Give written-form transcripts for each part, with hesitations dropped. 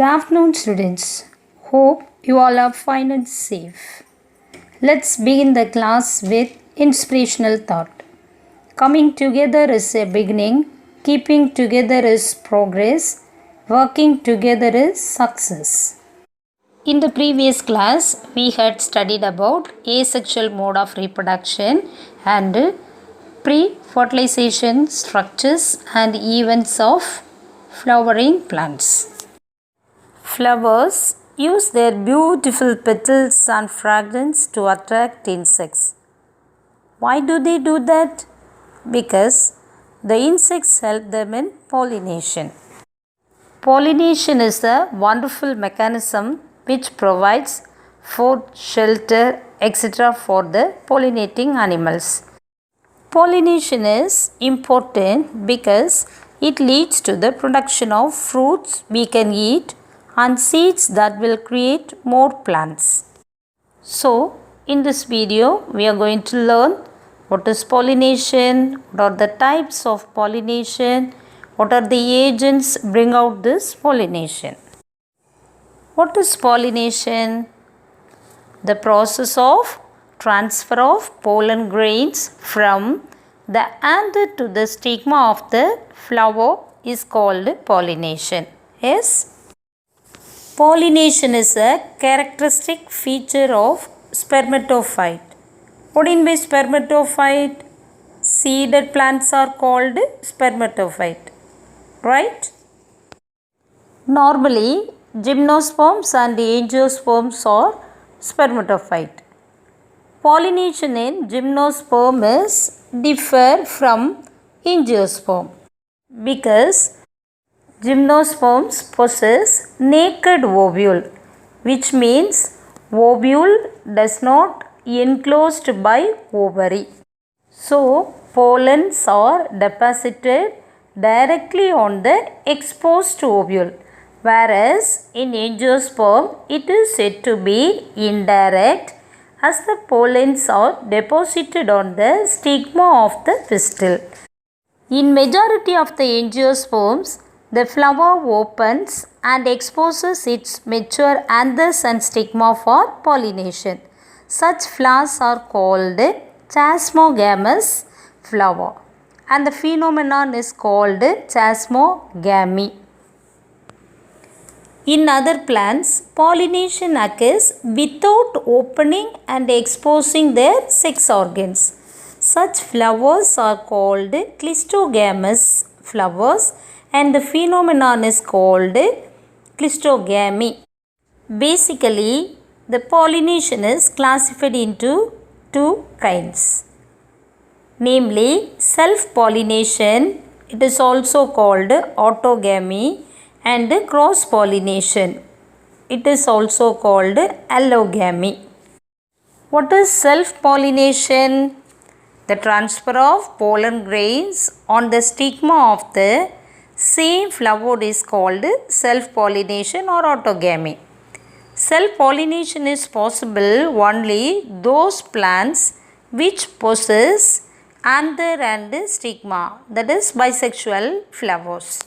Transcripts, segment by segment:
afternoon, students. Hope you all are fine and safe. Let's begin the class with inspirational thought. Coming together is a beginning, keeping together is progress, working together is success. In the previous class, we had studied about asexual mode of reproduction and pre-fertilization structures and events of flowering plants. Flowers use their beautiful petals and fragrance to attract insects. Why do they do that? Because the insects help them in pollination. Pollination is a wonderful mechanism which provides food, shelter, etc. for the pollinating animals. Pollination is important because it leads to the production of fruits we can eat and seeds that will create more plants. So, in this video, we are going to learn what is pollination, what are the types of pollination, what are the agents bring out this pollination. What is pollination? The process of transfer of pollen grains from the anther to the stigma of the flower is called pollination. Yes? Pollination is a characteristic feature of spermatophyte. What do you mean by spermatophyte? Seeded plants are called spermatophyte. Right? Normally, gymnosperms and angiosperms are spermatophyte. Pollination in gymnosperm is differ from angiosperm because gymnosperms possess naked ovule, which means ovule does not enclosed by ovary. So, pollens are deposited directly on the exposed ovule, whereas in angiosperm it is said to be indirect as the pollens are deposited on the stigma of the pistil. In majority of the angiosperms, the flower opens and exposes its mature anthers and stigma for pollination. Such flowers are called chasmogamous flower and the phenomenon is called chasmogamy. In other plants, pollination occurs without opening and exposing their sex organs. Such flowers are called clistogamous flowers and the phenomenon is called clistogamy. Basically, the pollination is classified into two kinds. Namely, self-pollination, it is also called autogamy, and cross-pollination, it is also called allogamy. What is self-pollination? The transfer of pollen grains on the stigma of the same flower is called self-pollination or autogamy. Self-pollination is possible only those plants which possess anther and stigma, that is bisexual flowers.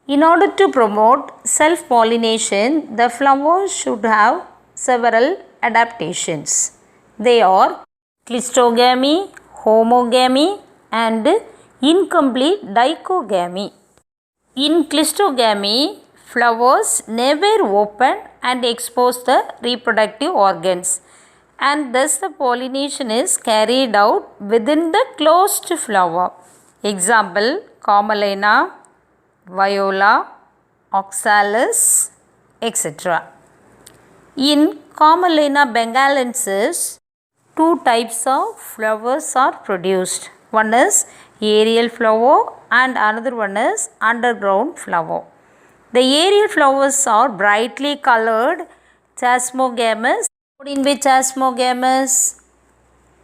In order to promote self-pollination, the flowers should have several adaptations. They are clistogamy, homogamy and incomplete dichogamy. In clistogamy, flowers never open and expose the reproductive organs and thus the pollination is carried out within the closed flower. Example, Commelina, Viola, Oxalis, etc. In Commelina bengalensis, two types of flowers are produced. One is aerial flower and another one is underground flower. The aerial flowers are brightly colored chasmogamous. What do you mean by chasmogamous?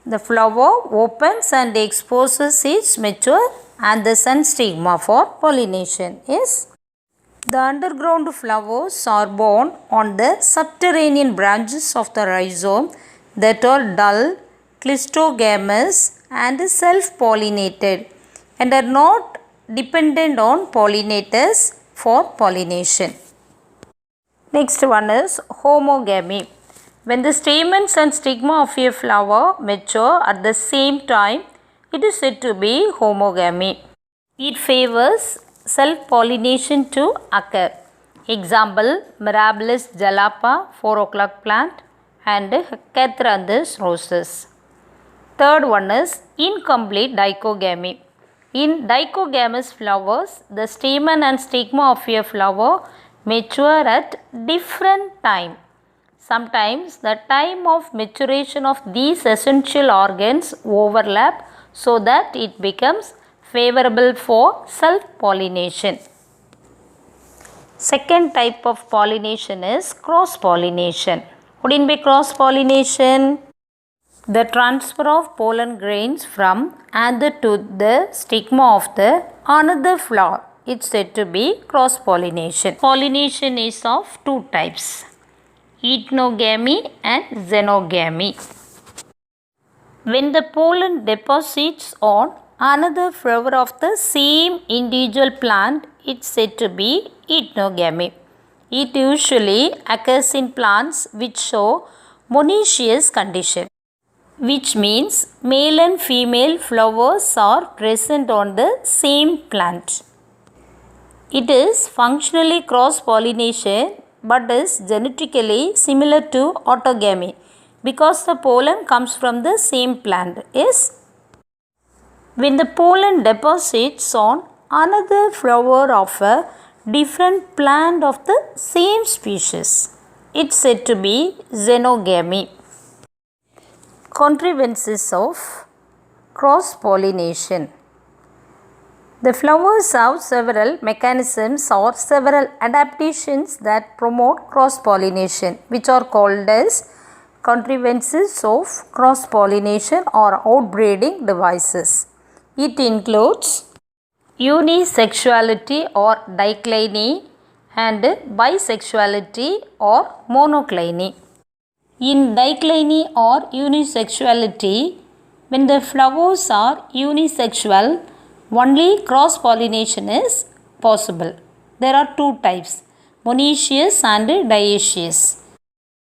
The flower opens and exposes its mature anthers and stigma for pollination. Yes? The underground flowers are borne on the subterranean branches of the rhizome that are dull, clistogamous and self-pollinated and are not dependent on pollinators for pollination. Next one is homogamy. When the stamens and stigma of a flower mature at the same time, it is said to be homogamy. It favors self-pollination to occur. Example, Mirabilis jalapa, 4 o'clock plant, and Catranthus roses. Third one is incomplete dichogamy. In dichogamous flowers, the stamen and stigma of a flower mature at different time. Sometimes the time of maturation of these essential organs overlap so that it becomes favorable for self-pollination. Second type of pollination is cross-pollination. What do you mean by cross-pollination? The transfer of pollen grains from anther to the stigma of the another flower. It's said to be cross-pollination. Pollination is of two types, enotogamy and xenogamy. When the pollen deposits on another flower of the same individual plant, it's said to be enotogamy. It usually occurs in plants which show monoecious condition, which means male and female flowers are present on the same plant. It is functionally cross-pollination but is genetically similar to autogamy because the pollen comes from the same plant. Yes? When the pollen deposits on another flower of a different plant of the same species, it's said to be xenogamy. Contrivances of cross-pollination. The flowers have several mechanisms or several adaptations that promote cross-pollination, which are called as contrivances of cross-pollination or outbreeding devices. It includes unisexuality or dicliny and bisexuality or monocliny. In dicliny or unisexuality, when the flowers are unisexual, only cross-pollination is possible. There are two types, monoecious and dioecious.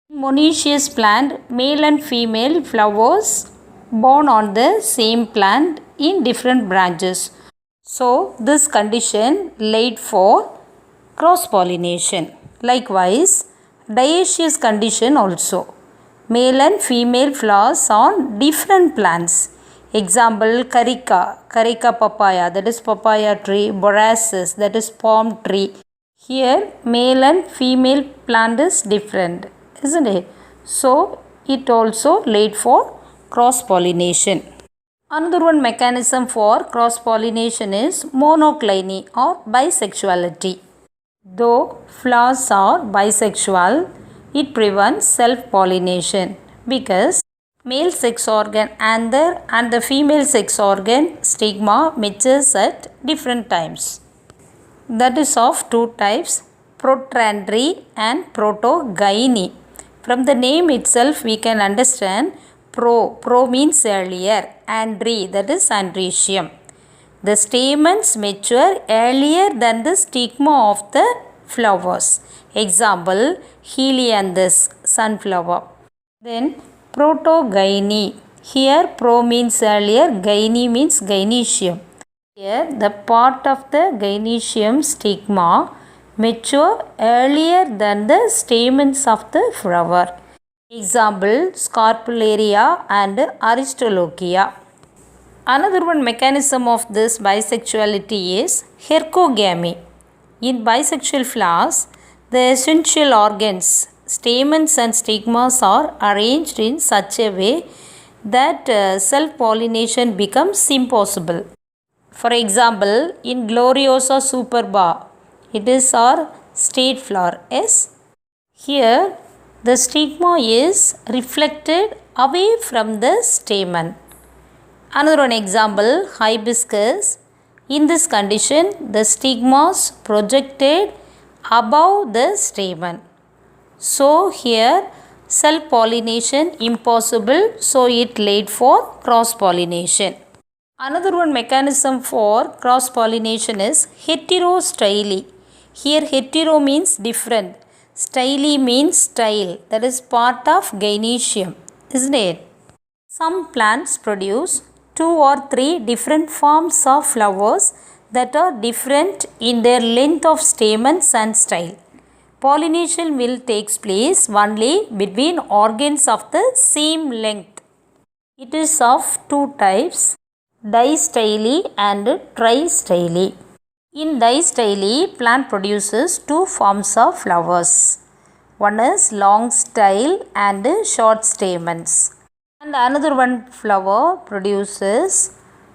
In monoecious plant, male and female flowers born on the same plant in different branches. So, this condition laid for cross-pollination. Likewise, dioecious condition also. Male and female flowers on different plants. Example, carica papaya, that is papaya tree, borassus, that is palm tree. Here, male and female plant is different, isn't it? So, it also laid for cross-pollination. Another one mechanism for cross-pollination is monocliny or bisexuality. Though flowers are bisexual, it prevents self-pollination because male sex organ anther and the female sex organ stigma matures at different times. That is of two types, protandry and protogyny. From the name itself we can understand pro means earlier, andry, that is andrecium. The stamens mature earlier than the stigma of the flowers. Example, helianthus, sunflower. Then protogyny. Here pro means earlier, gyny means gynecium. Here the part of the gynecium stigma mature earlier than the stamens of the flower. Example, Scarpularia and Aristolochia. Another one mechanism of this bisexuality is hercogamy. In bisexual flowers, the essential organs, stamens and stigmas are arranged in such a way that self-pollination becomes impossible. For example, in Gloriosa superba, it is our state flower. Yes? Here, the stigma is reflected away from the stamen. Another one example, hibiscus. In this condition, the stigmas projected above the stamen. So, here self-pollination impossible, so it laid for cross-pollination. Another one mechanism for cross-pollination is heterostyly. Here hetero means different. Styly means style, that is part of gynoecium, isn't it? Some plants produce 2 or 3 different forms of flowers that are different in their length of stamens and style. Pollination will take place only between organs of the same length. It is of 2 types, distyly and tristyly. In distyly, plant produces 2 forms of flowers. One is long style and short stamens. And another one flower produces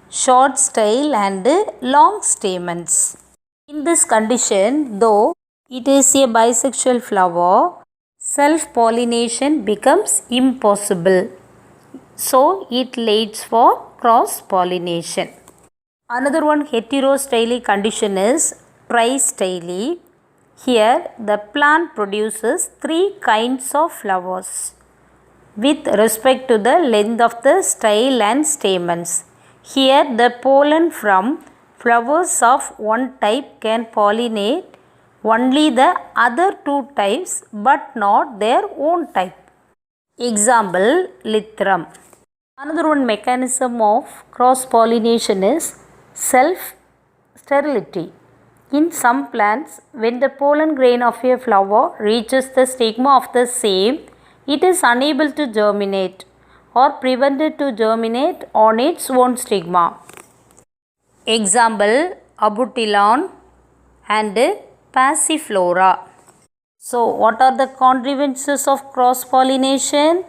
short style and long stamens. In this condition, though it is a bisexual flower, self-pollination becomes impossible. So it leads for cross-pollination. Another one heterostyly condition is tristyly. Here the plant produces 3 kinds of flowers with respect to the length of the style and stamens. Here the pollen from flowers of one type can pollinate only the other 2 types but not their own type. Example, Lythrum. Another one mechanism of cross-pollination is self-sterility. In some plants, when the pollen grain of a flower reaches the stigma of the same, it is unable to germinate or prevented to germinate on its own stigma. Example, Abutilon and Passiflora. So, what are the contrivances of cross-pollination?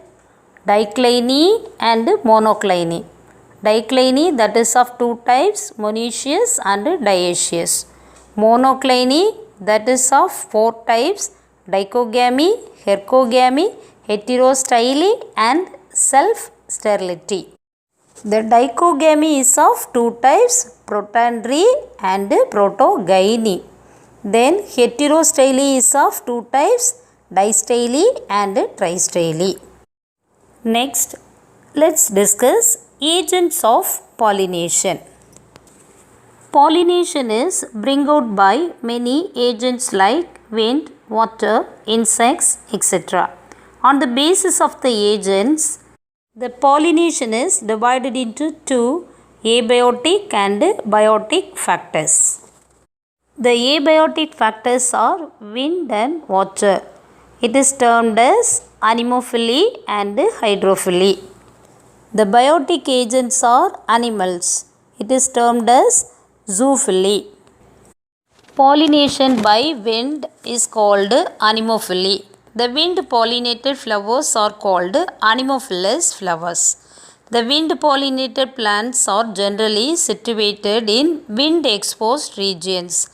Dicliny and monocliny. Dicliny, that is of 2 types, monoecious and dioecious. Monocliny, that is of 4 types, dichogamy, hercogamy, heterostyly and self-sterility. The dichogamy is of 2 types, protandry and protogyny. Then heterostyly is of 2 types, distyly and tristyly. Next, let's discuss agents of pollination. Pollination is bring out by many agents like wind, water, insects, etc. On the basis of the agents, the pollination is divided into 2 abiotic and biotic factors. The abiotic factors are wind and water. It is termed as anemophily and hydrophily. The biotic agents are animals. It is termed as zoophily. Pollination by wind is called anemophily. The wind pollinated flowers are called anemophilous flowers. The wind pollinated plants are generally situated in wind exposed regions.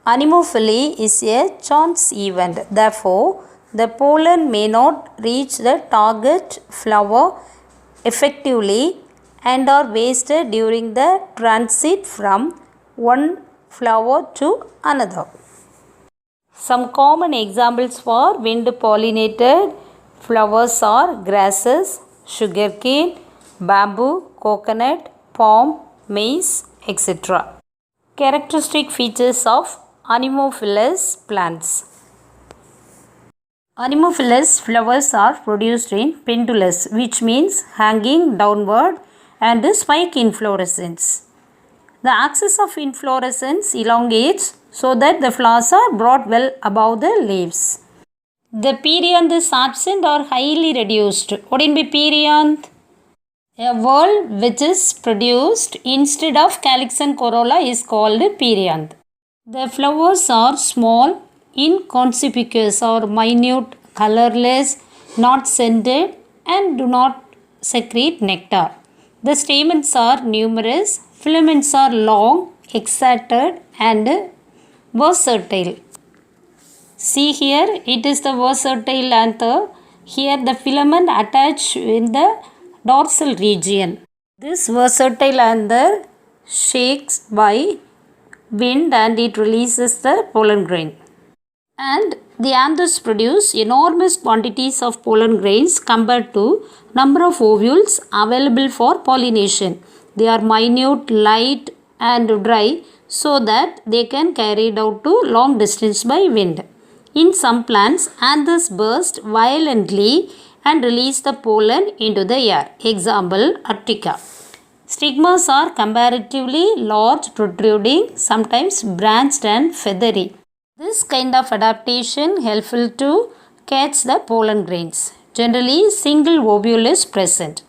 Anemophily is a chance event. Therefore, the pollen may not reach the target flower effectively and are wasted during the transit from one flower to another. Some common examples for wind pollinated flowers are grasses, sugarcane, bamboo, coconut, palm, maize, etc. Characteristic features of anemophilous plants. Anemophilous flowers are produced in pendulous, which means hanging downward, and spike inflorescence. The axis of inflorescence elongates so that the flowers are brought well above the leaves. The perianth is absent or highly reduced. What will be perianth? A whorl which is produced instead of calyx and corolla is called perianth. The flowers are small, inconspicuous or minute, colorless, not scented and do not secrete nectar. The stamens are numerous, filaments are long, excited and versatile. See here, it is the versatile anther. Here the filament attached in the dorsal region. This versatile anther shakes by wind and it releases the pollen grain. And the anthers produce enormous quantities of pollen grains compared to number of ovules available for pollination. They are minute, light and dry so that they can carry it out to long distance by wind. In some plants, anthers burst violently and release the pollen into the air. Example, Artica. Stigmas are comparatively large, protruding, sometimes branched and feathery. This kind of adaptation helpful to catch the pollen grains. Generally, single ovule is present.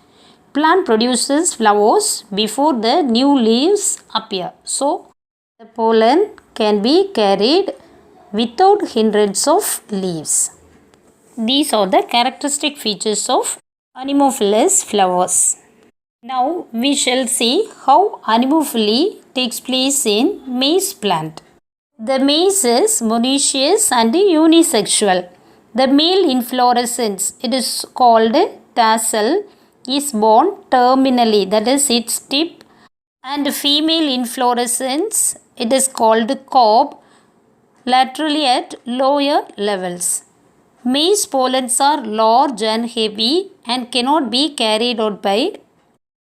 Plant produces flowers before the new leaves appear. So, the pollen can be carried without hindrance of leaves. These are the characteristic features of anemophilous flowers. Now we shall see how anemophily takes place in maize plant. The maize is monoecious and unisexual. The male inflorescence, it is called tassel, is born terminally, that is its tip, and female inflorescence, it is called cob, laterally at lower levels. Maize pollens are large and heavy and cannot be carried out by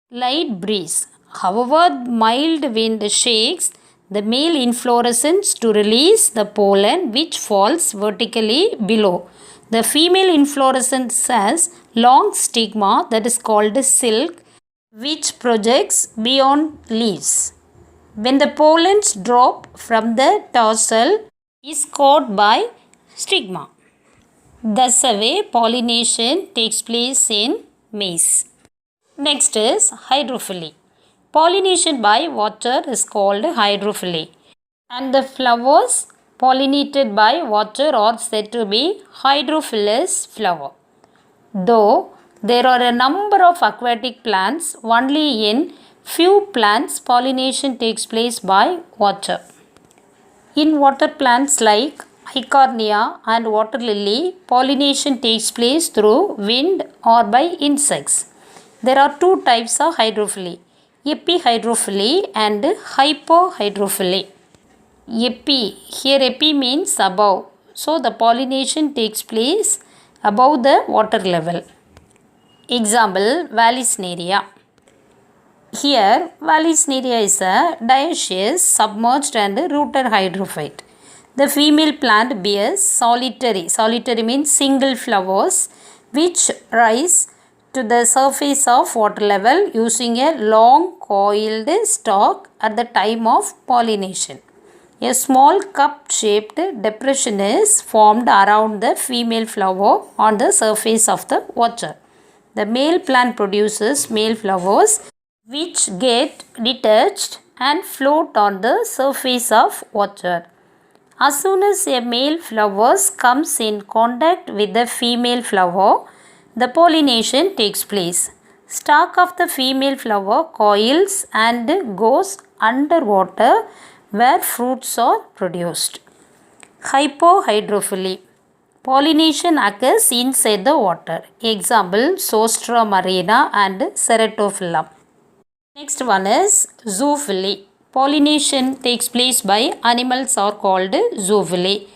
light breeze. However, mild wind shakes the male inflorescence to release the pollen which falls vertically below. The female inflorescence has long stigma that is called silk which projects beyond leaves. When the pollens drop from the tassel is caught by stigma. Thus a way pollination takes place in maize. Next is hydrophily. Pollination by water is called hydrophily, and the flowers pollinated by water are said to be hydrophilous flower. Though there are a number of aquatic plants, only in few plants pollination takes place by water. In water plants like Eichhornia and water lily, pollination takes place through wind or by insects. There are two types of hydrophily, epihydrophily and hypohydrophily. Here epi means above. So the pollination takes place above the water level. Example, Vallisneria. Here, Vallisneria is a dioecious, submerged and rooted hydrophyte. The female plant bears solitary means single flowers, which rise to the surface of water level using a long coiled stalk at the time of pollination. A small cup-shaped depression is formed around the female flower on the surface of the water. The male plant produces male flowers which get detached and float on the surface of water. As soon as a male flower comes in contact with the female flower, the pollination takes place. Stalk of the female flower coils and goes underwater where fruits are produced. Hypohydrophily. Pollination occurs inside the water. Example, Zostera marina and Ceratophyllum. Next one is zoophily. Pollination takes place by animals are called zoophily,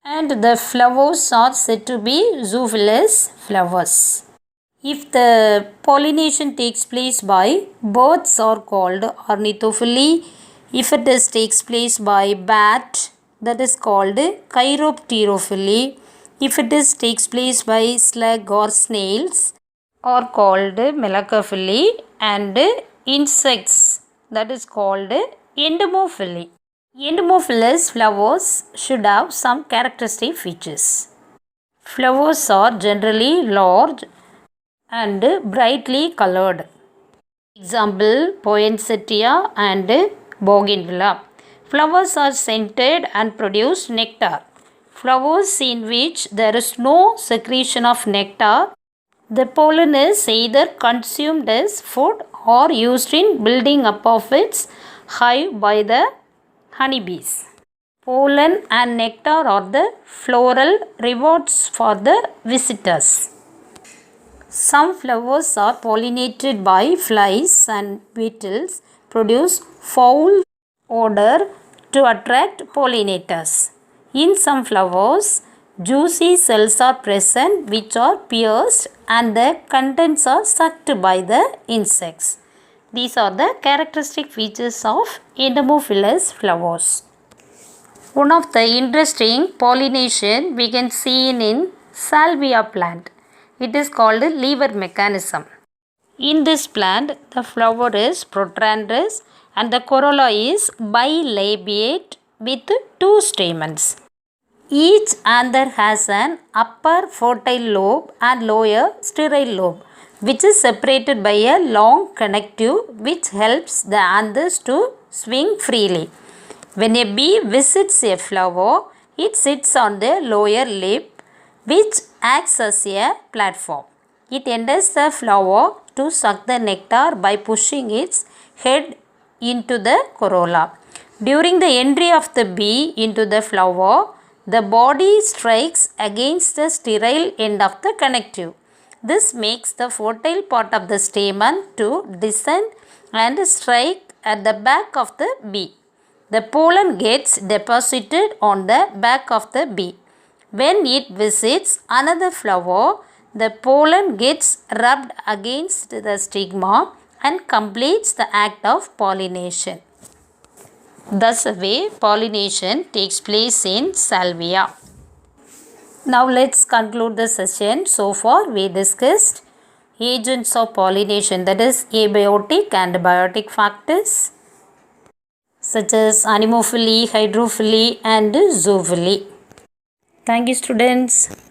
and the flowers are said to be zoophilous flowers. If the pollination takes place by birds are called ornithophily. If it takes place by bat, that is called chiropterophily. If it takes place by slug or snails are called melacophily, and insects, that is called entomophily. Entomophilous flowers should have some characteristic features. Flowers are generally large and brightly colored. Example, poinsettia and bougainvillea. Flowers are scented and produce nectar. Flowers in which there is no secretion of nectar, the pollen is either consumed as food or used in building up of its hive by the honeybees. Pollen and nectar are the floral rewards for the visitors. Some flowers are pollinated by flies and beetles produce foul odor to attract pollinators. In some flowers, juicy cells are present which are pierced and the contents are sucked by the insects. These are the characteristic features of entomophilous flowers. One of the interesting pollination we can see in salvia plant. It is called lever mechanism. In this plant, the flower is protrudous and the corolla is bilabiate with two stamens. Each anther has an upper fertile lobe and lower sterile lobe, which is separated by a long connective which helps the anthers to swing freely. When a bee visits a flower, it sits on the lower lip, which acts as a platform. It enters the flower to suck the nectar by pushing its head into the corolla. During the entry of the bee into the flower, the body strikes against the sterile end of the connective. This makes the fertile part of the stamen to descend and strike at the back of the bee. The pollen gets deposited on the back of the bee. When it visits another flower, the pollen gets rubbed against the stigma and completes the act of pollination. Thus, the way pollination takes place in salvia. Now, let's conclude the session. So far, we discussed agents of pollination, that is, abiotic and biotic factors such as anemophily, hydrophily, and zoophily. Thank you, students.